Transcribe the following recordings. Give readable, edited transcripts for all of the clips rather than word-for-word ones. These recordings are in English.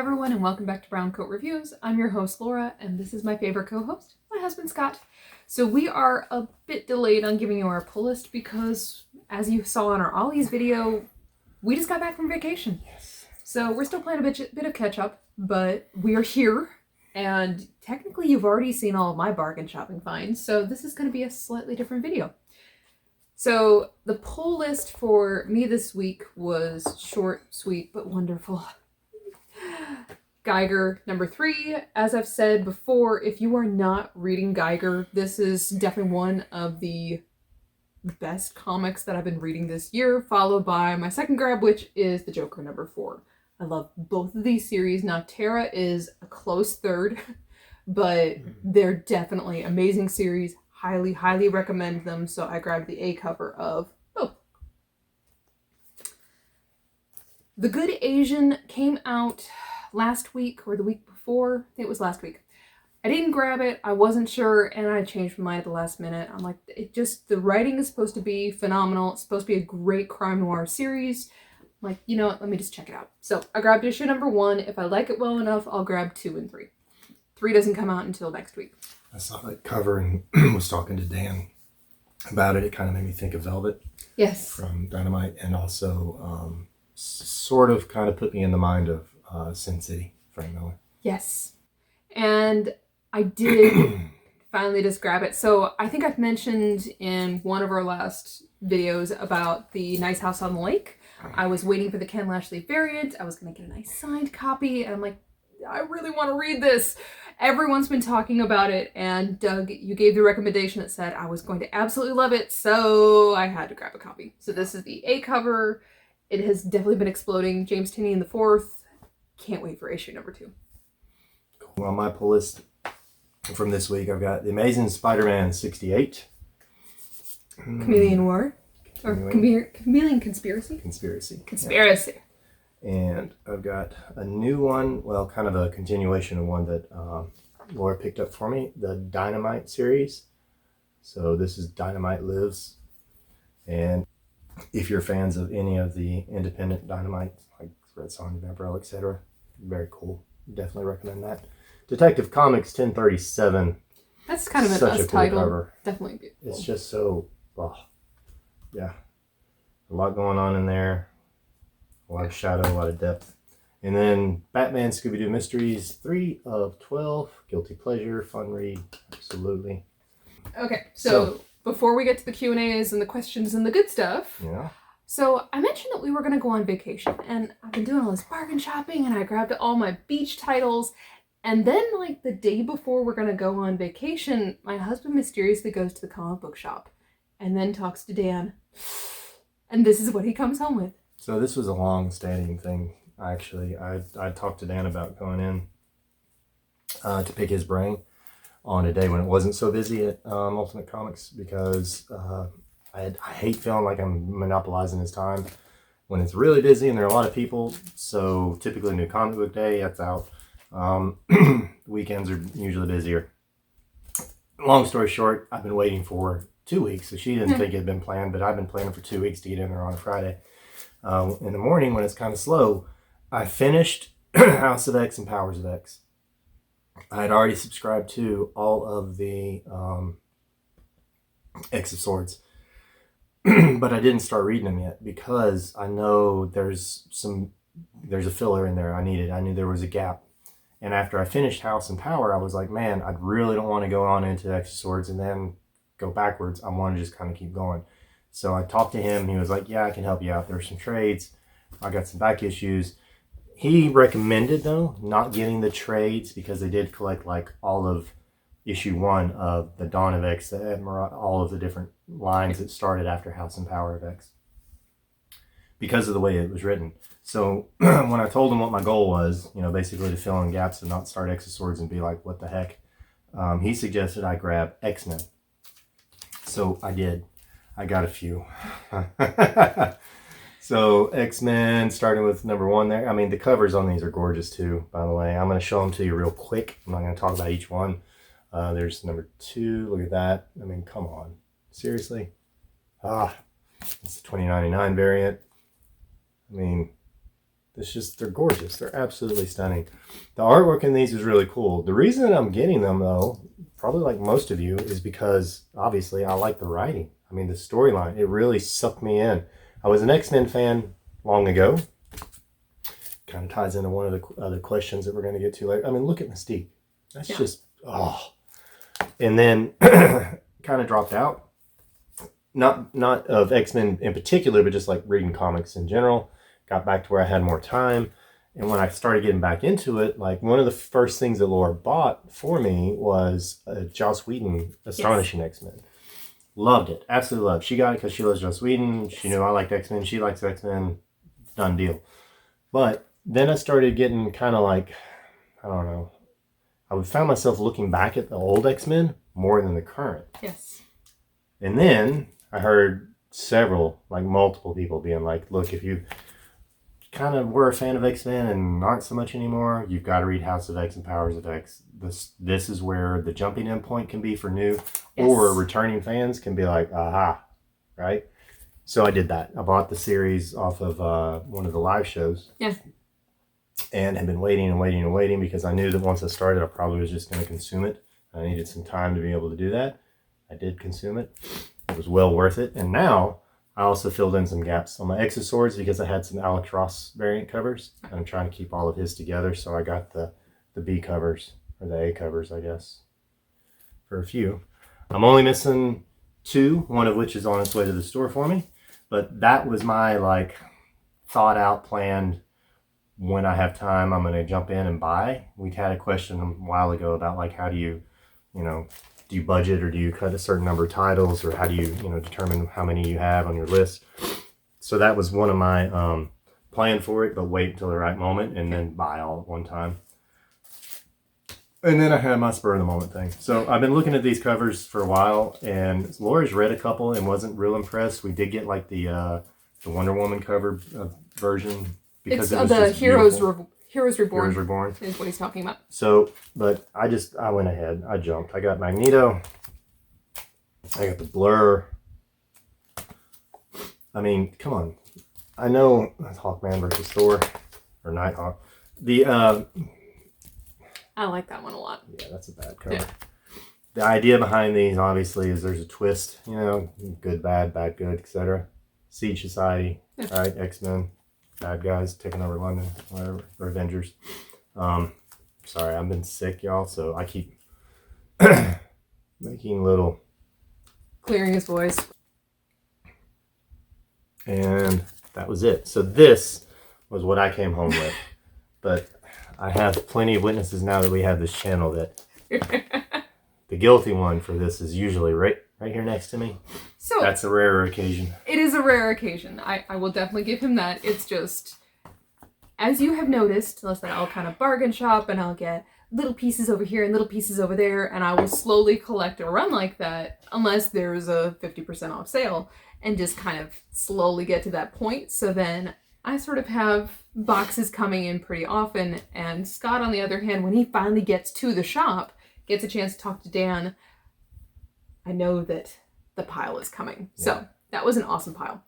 everyone, and welcome back to Brown Coat Reviews. I'm your host, Laura, and this is my favorite co-host, my husband, Scott. So we are a bit delayed on giving you our pull list because, as you saw in our Ollie's video, we just got back from vacation. Yes. So we're still playing a bit of catch-up, but we are here, and technically you've already seen all of my bargain shopping finds, so this is going to be a slightly different video. So the pull list for me this week was short, sweet, but wonderful. Geiger number 3. As I've said before, if you are not reading Geiger, this is definitely one of the best comics that I've been reading this year, followed by my second grab, which is The Joker number 4. I love both of these series. Now, Terra is a close third, but they're definitely amazing series. Highly, highly recommend them. So I grabbed the A cover of both. The Good Asian came out last week or the week before. I think it was last week. I didn't grab it. I wasn't sure, and I changed my mind at the last minute. I'm like, the writing is supposed to be phenomenal. It's supposed to be a great crime noir series. I'm like, you know what? Let me just check it out. So I grabbed issue number 1. If I like it well enough, I'll grab 2 and 3. 3 doesn't come out until next week. I saw that cover and was talking to Dan about it. It kind of made me think of Velvet. Yes. From Dynamite, and also sort of kind of put me in the mind of Sin City, Frank Miller. Yes. And I did finally just grab it. So I think I've mentioned in one of our last videos about the Nice House on the Lake. I was waiting for the Ken Lashley variant. I was going to get a nice signed copy, and I'm like, I really want to read this. Everyone's been talking about it, and Doug, you gave the recommendation that said I was going to absolutely love it, so I had to grab a copy. So this is the A cover. It has definitely been exploding. James Tinney IV. Can't wait for issue number 2. Cool. On my pull list from this week, I've got The Amazing Spider-Man 68. Chameleon War. Or Chameleon Conspiracy? Conspiracy. Conspiracy. Yeah. And I've got a new one, well, kind of a continuation of one that Laura picked up for me, the Dynamite series. So this is Dynamite Lives. And if you're fans of any of the independent Dynamite, like Red Sonja, Vampirella, etc., very cool. Definitely recommend that. Detective Comics 1037. That's kind of an Such us a cool title. cover. Definitely beautiful. It's just so, yeah. A lot going on in there. A lot of shadow, a lot of depth. And then Batman Scooby-Doo Mysteries 3 of 12. Guilty pleasure, fun read. Absolutely. Okay, so before we get to the Q&As and the questions and the good stuff. Yeah. So I mentioned that we were going to go on vacation, and I've been doing all this bargain shopping, and I grabbed all my beach titles. And then, like, the day before we're going to go on vacation, my husband mysteriously goes to the comic book shop and then talks to Dan. And this is what he comes home with. So this was a long-standing thing, actually. I talked to Dan about going in to pick his brain on a day when it wasn't so busy at Ultimate Comics, because I hate feeling like I'm monopolizing his time when it's really busy and there are a lot of people. So typically New Comic Book Day, that's out. Weekends are usually busier. Long story short, I've been waiting for 2 weeks, so she didn't think it had been planned, but I've been planning for 2 weeks to get in there on a Friday. In the morning when it's kind of slow, I finished House of X and Powers of X. I had already subscribed to all of the X of Swords, but I didn't start reading them yet because I know there's a filler in there I needed. I knew there was a gap. And after I finished House and Power, I was like, man, I really don't want to go on into X of Swords and then go backwards. I want to just kind of keep going. So I talked to him. He was like, yeah, I can help you out. There's some trades. I got some back issues. He recommended, though, not getting the trades because they did collect like all of issue 1 of the Dawn of X, all of the different lines that started after House and Power of X, because of the way it was written. So when I told him what my goal was, basically to fill in gaps and not start X of Swords and be like, what the heck, he suggested I grab X-Men. So I did. I got a few. So X-Men, starting with number 1 there. I mean, the covers on these are gorgeous too, by the way. I'm going to show them to you real quick. I'm not going to talk about each one. There's number 2. Look at that. I mean, come on. Seriously? It's the 2099 variant. I mean, they're gorgeous. They're absolutely stunning. The artwork in these is really cool. The reason I'm getting them, though, probably like most of you, is because obviously I like the writing. I mean, the storyline, it really sucked me in. I was an X-Men fan long ago. Kind of ties into one of the other questions that we're going to get to later. I mean, look at Mystique. That's just, oh. And then kind of dropped out. Not of X-Men in particular, but just like reading comics in general. Got back to where I had more time. And when I started getting back into it, like one of the first things that Laura bought for me was Joss Whedon Astonishing X-Men. Loved it. Absolutely loved it. She got it because she loves Joss Whedon. She knew I liked X-Men. She likes X-Men. Done deal. But then I started getting kind of like, I don't know. I found myself looking back at the old X-Men more than the current. Yes. And then I heard multiple people being like, look, if you kind of were a fan of X-Men and aren't so much anymore, you've got to read House of X and Powers of X. This is where the jumping in point can be for new or returning fans can be like, aha, right? So I did that. I bought the series off of one of the live shows. Yeah. And had been waiting because I knew that once I started, I probably was just going to consume it. I needed some time to be able to do that. I did consume it. It was well worth it. And now I also filled in some gaps on my Exoswords because I had some Alex Ross variant covers. And I'm trying to keep all of his together. So I got the B covers, or the A covers, I guess, for a few. I'm only missing 2, one of which is on its way to the store for me. But that was my like thought out, planned, when I have time, I'm going to jump in and buy. We had a question a while ago about like, how do you budget, or do you cut a certain number of titles, or how do you, determine how many you have on your list? So that was one of my plan for it, but wait until the right moment and then buy all at one time. And then I had my spur of the moment thing. So I've been looking at these covers for a while, and Laura's read a couple and wasn't real impressed. We did get like the Wonder Woman cover version. Because it's the Heroes Reborn. Heroes Reborn is what he's talking about. So, but I went ahead. I jumped. I got Magneto. I got the Blur. I mean, come on. I know that's Hawkman versus Thor, or Nighthawk. I like that one a lot. Yeah, that's a bad cover. Yeah. The idea behind these, obviously, is there's a twist. Good, bad, good, etc. Siege Society, right? X-Men. Bad guys taking over London, whatever, or Avengers. Sorry, I've been sick, y'all, so I keep making little... Clearing his voice. And that was it. So this was what I came home with. But I have plenty of witnesses now that we have this channel that the guilty one for this is usually right here next to me. So that's a rarer occasion. It is a rare occasion. I will definitely give him that. It's just, as you have noticed, I'll kind of bargain shop and I'll get little pieces over here and little pieces over there, and I will slowly collect a run like that unless there's a 50% off sale, and just kind of slowly get to that point. So then I sort of have boxes coming in pretty often, and Scott, on the other hand, when he finally gets to the shop, gets a chance to talk to Dan, I know that the pile is coming. Yeah. So that was an awesome pile.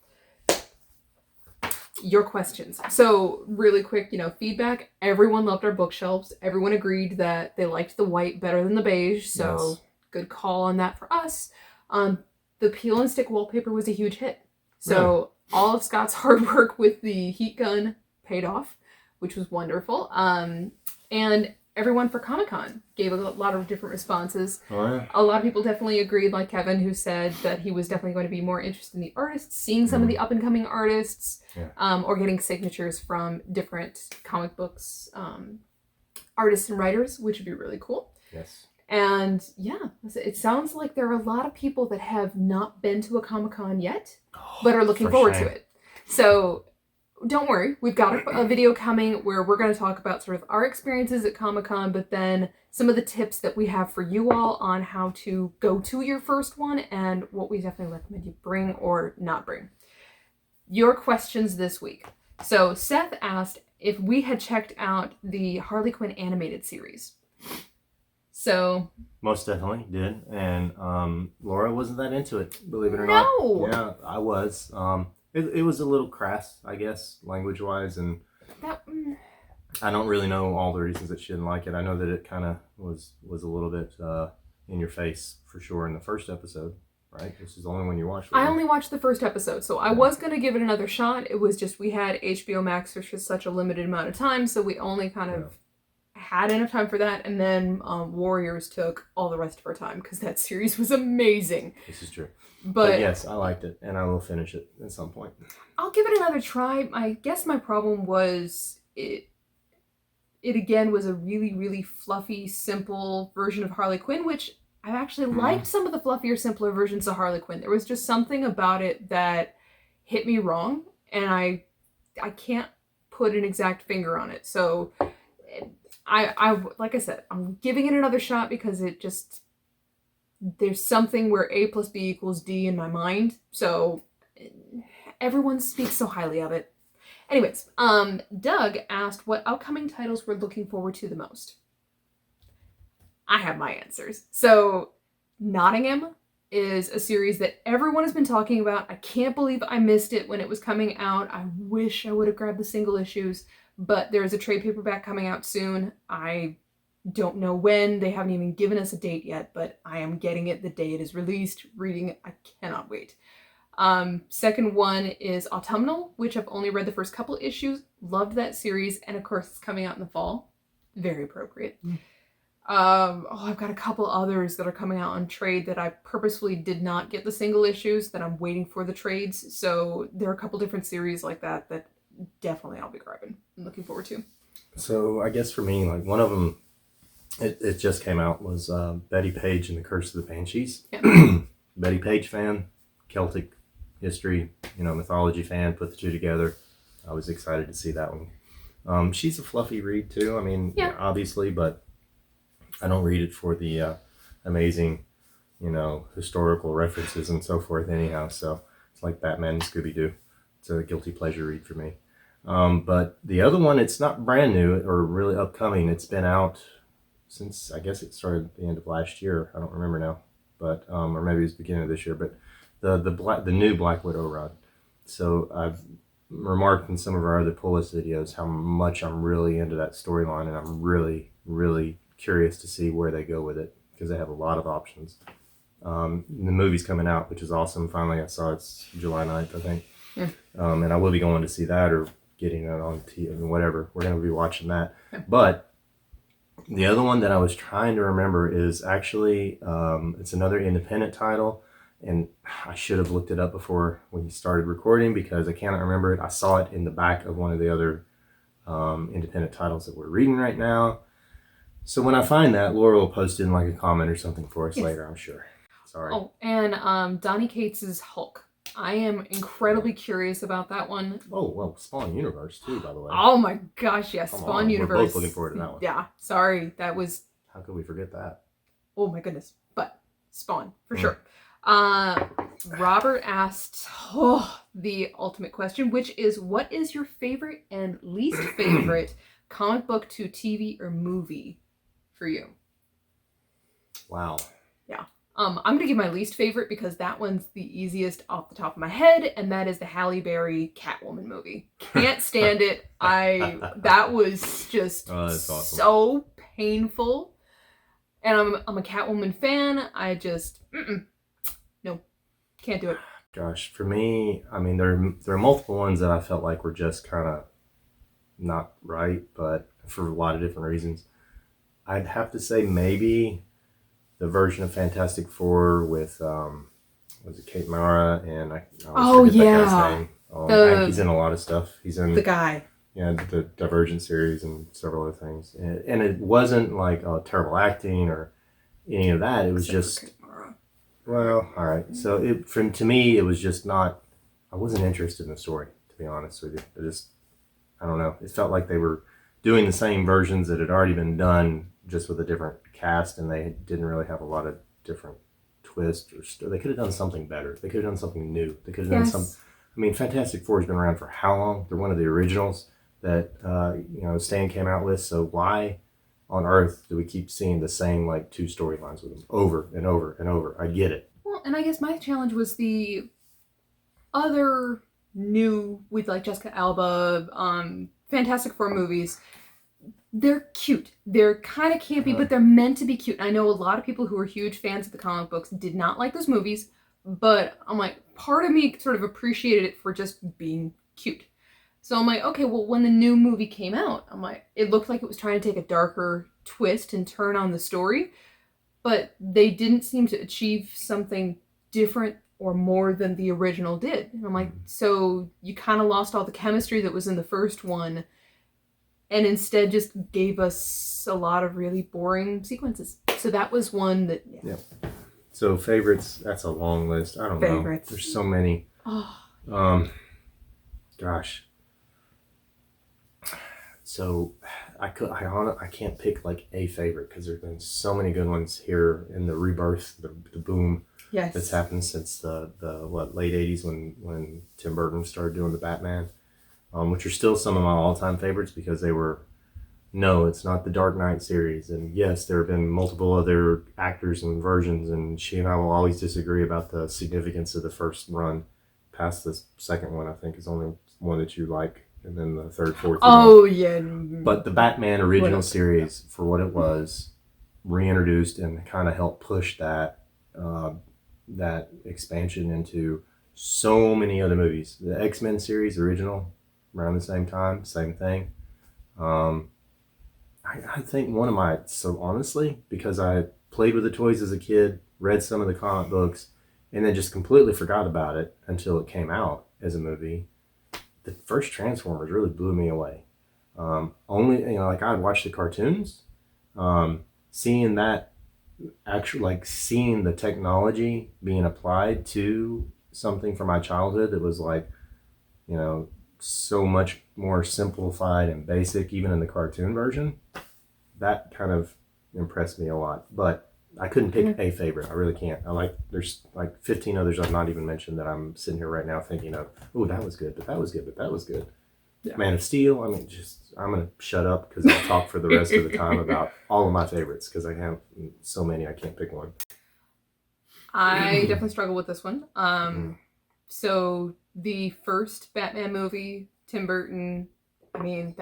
Your questions. So really quick, feedback. Everyone loved our bookshelves. Everyone agreed that they liked the white better than the beige. So good call on that for us. The peel and stick wallpaper was a huge hit. So all of Scott's hard work with the heat gun paid off, which was wonderful. And everyone for Comic-Con gave a lot of different responses. Oh, yeah. A lot of people definitely agreed, like Kevin, who said that he was definitely going to be more interested in the artists, seeing some of the up-and-coming artists, or getting signatures from different comic books artists and writers, which would be really cool. Yes. And it sounds like there are a lot of people that have not been to a Comic-Con yet, but are looking forward to it. So don't worry, we've got a video coming where we're going to talk about sort of our experiences at Comic-Con, but then some of the tips that we have for you all on how to go to your first one and what we definitely recommend you bring or not bring. Your questions this week. So Seth asked if we had checked out the Harley Quinn animated series. So most definitely did, and Laura wasn't that into it, believe it or not. No. Yeah, I was. It was a little crass, I guess, language-wise, and That I don't really know all the reasons that she didn't like it. I know that it kind of was a little bit in your face for sure in the first episode, right? This is the only one you watched. I only watched the first episode, so I was going to give it another shot. It was just we had HBO Max for such a limited amount of time, so we only kind of had enough time for that, and then Warriors took all the rest of our time because that series was amazing. This is true. But yes, I liked it, and I will finish it at some point. I'll give it another try. I guess my problem was it again was a really, really fluffy, simple version of Harley Quinn, which I actually liked some of the fluffier, simpler versions of Harley Quinn. There was just something about it that hit me wrong, and I can't put an exact finger on it. So I like I said, I'm giving it another shot because it just, there's something where A plus B equals D in my mind. So everyone speaks so highly of it. Anyways, Doug asked what upcoming titles we're looking forward to the most. I have my answers. So, Nottingham is a series that everyone has been talking about. I can't believe I missed it when it was coming out. I wish I would have grabbed the single issues, but there's a trade paperback coming out soon. I don't know when. They haven't even given us a date yet, but I am getting it the day it is released. Reading it, I cannot wait. Second one is Autumnal, which I've only read the first couple issues. Loved that series, and of course it's coming out in the fall. Very appropriate. I've got a couple others that are coming out on trade that I purposefully did not get the single issues that I'm waiting for the trades. So there are a couple different series like that that definitely I'll be grabbing. I'm looking forward to. So I guess for me, like one of them, it just came out was Betty Page and the Curse of the Banshees. Yeah. Betty Page fan, Celtic history, mythology fan, put the two together. I was excited to see that one. She's a fluffy read too. I mean, obviously, but I don't read it for the amazing, historical references and so forth anyhow. So it's like Batman and Scooby-Doo. It's a guilty pleasure read for me. But the other one, it's not brand new or really upcoming. It's been out since, I guess it started at the end of last year. I don't remember now, but or maybe it was the beginning of this year. But the new Black Widow run. So I've remarked in some of our other pull list videos how much I'm really into that storyline, and I'm really, really curious to see where they go with it because they have a lot of options. The movie's coming out, which is awesome. Finally, I saw it's July 9th, I think. Yeah. And I will be going to see that or getting it on TV, whatever. We're going to be watching that. Yeah. But the other one that I was trying to remember is actually, it's another independent title. And I should have looked it up before we started recording because I cannot remember it. I saw it in the back of one of the other independent titles that we're reading right now. So when I find that, Laura will post in like a comment or something for us later, I'm sure. Sorry. Oh, and Donny Cates' Hulk. I am incredibly curious about that one. Oh, well, Spawn Universe too, by the way. Oh my gosh, yes, Spawn Universe. We're both looking forward to that one. Yeah, sorry, that was... How could we forget that? Oh my goodness, but Spawn, for sure. Robert asked the ultimate question, which is, what is your favorite and least favorite comic book to TV or movie for you? Wow. Yeah. I'm going to give my least favorite because that one's the easiest off the top of my head, and that is the Halle Berry Catwoman movie. Can't stand it. That was just awesome. So painful. And I'm a Catwoman fan. I just, no, can't do it. Gosh, for me, I mean, there are multiple ones that I felt like were just kind of not right, but for a lot of different reasons. I'd have to say maybe the version of Fantastic Four with, was it Kate Mara? And I always forget that guy's name. He's in a lot of stuff. He's in the guy. Yeah, the Divergent series and several other things. And it wasn't like terrible acting or any of that. It was just, well, all right. So to me, it was just not, I wasn't interested in the story, to be honest with you. I don't know. It felt like they were doing the same versions that had already been done, just with a different cast, and they didn't really have a lot of different twists or they could have done something better. They could have done something new. They could have done some. I mean, Fantastic Four has been around for how long? They're one of the originals that Stan came out with. So why on earth do we keep seeing the same like two storylines with them over and over and over? I get it. Well, and I guess my challenge was the other new with like Jessica Alba, Fantastic Four movies, they're cute. They're kind of campy, but they're meant to be cute. I know a lot of people who are huge fans of the comic books did not like those movies, but I'm like, part of me sort of appreciated it for just being cute. So I'm like, okay, well, when the new movie came out, I'm like, it looked like it was trying to take a darker twist and turn on the story, but they didn't seem to achieve something different or more than the original did. And I'm like, so you kind of lost all the chemistry that was in the first one and instead just gave us a lot of really boring sequences. So that was one that... Yeah. So favorites, that's a long list. I don't know. There's so many. Oh. Gosh. So I can't pick like a favorite because there's been so many good ones here in the rebirth, the boom that's happened since the late 80s when Tim Burton started doing the Batman, which are still some of my all-time favorites because they were, no, it's not the Dark Knight series. And yes, there have been multiple other actors and versions, and she and I will always disagree about the significance of the first run. Past the second one, I think, is only one that you like. And then the third, fourth. Oh, yeah. But the Batman original series, for what it was, reintroduced and kind of helped push that that expansion into so many other movies. The X-Men series, original, around the same time, same thing. I think one of my, so honestly, because I played with the toys as a kid, read some of the comic books, and then just completely forgot about it until it came out as a movie. The first Transformers really blew me away. Only, like I'd watch the cartoons, seeing that seeing the technology being applied to something from my childhood that was like, so much more simplified and basic, even in the cartoon version, that kind of impressed me a lot. But I couldn't pick a favorite. I really can't. There's like 15 others I've not even mentioned that I'm sitting here right now thinking of. Oh, that was good, but that was good, but that was good. Yeah. Man of Steel. I mean, I'm going to shut up because I'll talk for the rest of the time about all of my favorites because I have so many I can't pick one. I definitely struggle with this one. So the first Batman movie, Tim Burton, I mean,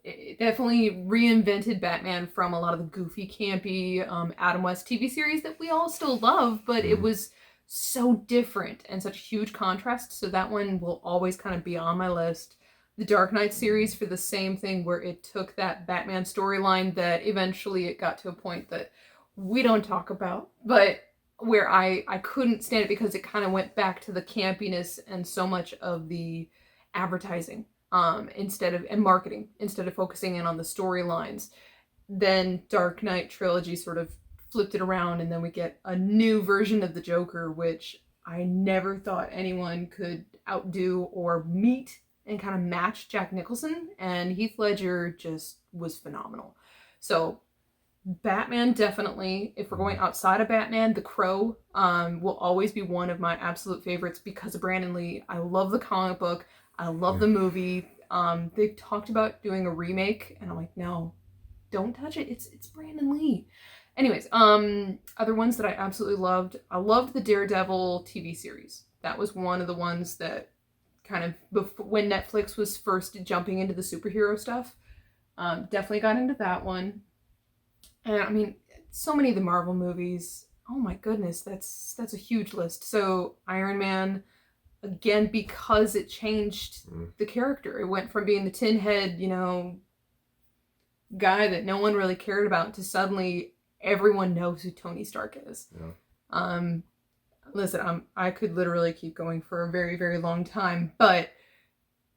it definitely reinvented Batman from a lot of the goofy, campy Adam West TV series that we all still love, but it was so different and such a huge contrast. So that one will always kind of be on my list. The Dark Knight series, for the same thing, where it took that Batman storyline that eventually it got to a point that we don't talk about, but where I couldn't stand it because it kind of went back to the campiness and so much of the advertising and marketing instead of focusing in on the storylines. Then Dark Knight trilogy sort of flipped it around, and then we get a new version of the Joker, which I never thought anyone could outdo or meet and kind of match Jack Nicholson, and Heath Ledger just was phenomenal. So Batman, definitely. If we're going outside of Batman, The Crow will always be one of my absolute favorites because of Brandon Lee. I love the comic book. I love the movie. They talked about doing a remake, and I'm like, no, don't touch it. It's Brandon Lee. Anyways, other ones that I absolutely loved. I loved the Daredevil TV series. That was one of the ones that kind of, when Netflix was first jumping into the superhero stuff, definitely got into that one. And I mean, so many of the Marvel movies. Oh my goodness, that's a huge list. So Iron Man, again, because it changed the character. It went from being the tin head, guy that no one really cared about to suddenly everyone knows who Tony Stark is. Yeah. Listen, I could literally keep going for a very, very long time, but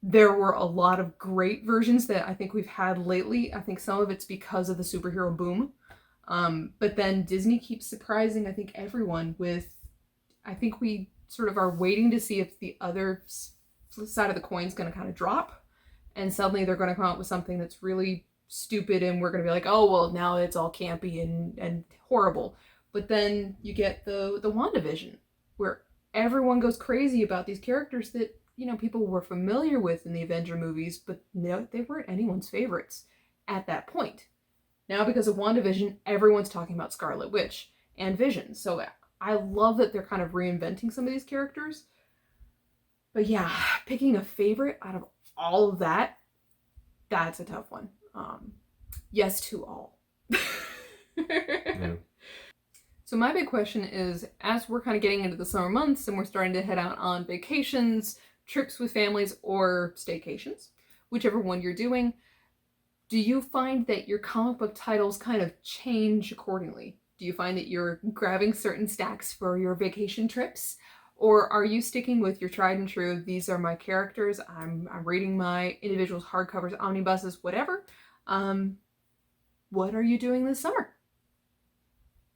there were a lot of great versions that I think we've had lately. I think some of it's because of the superhero boom. But then Disney keeps surprising, I think, everyone with, I think we sort of are waiting to see if the other side of the coin is going to kind of drop, and suddenly they're going to come out with something that's really stupid, and we're going to be like, oh, well, now it's all campy and horrible. But then you get the WandaVision, where everyone goes crazy about these characters that, people were familiar with in the Avenger movies, but no, they weren't anyone's favorites at that point. Now, because of WandaVision, everyone's talking about Scarlet Witch and Vision. So I love that they're kind of reinventing some of these characters. But yeah, picking a favorite out of all of that, that's a tough one. Yes to all. Yeah. So my big question is, as we're kind of getting into the summer months and we're starting to head out on vacations, trips with families, or staycations, whichever one you're doing, do you find that your comic book titles kind of change accordingly? Do you find that you're grabbing certain stacks for your vacation trips? Or are you sticking with your tried and true, these are my characters, I'm reading my individuals, hardcovers, omnibuses, whatever. What are you doing this summer?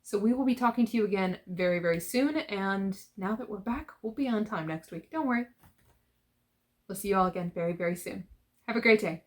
So we will be talking to you again very, very soon. And now that we're back, we'll be on time next week. Don't worry. We'll see you all again very, very soon. Have a great day.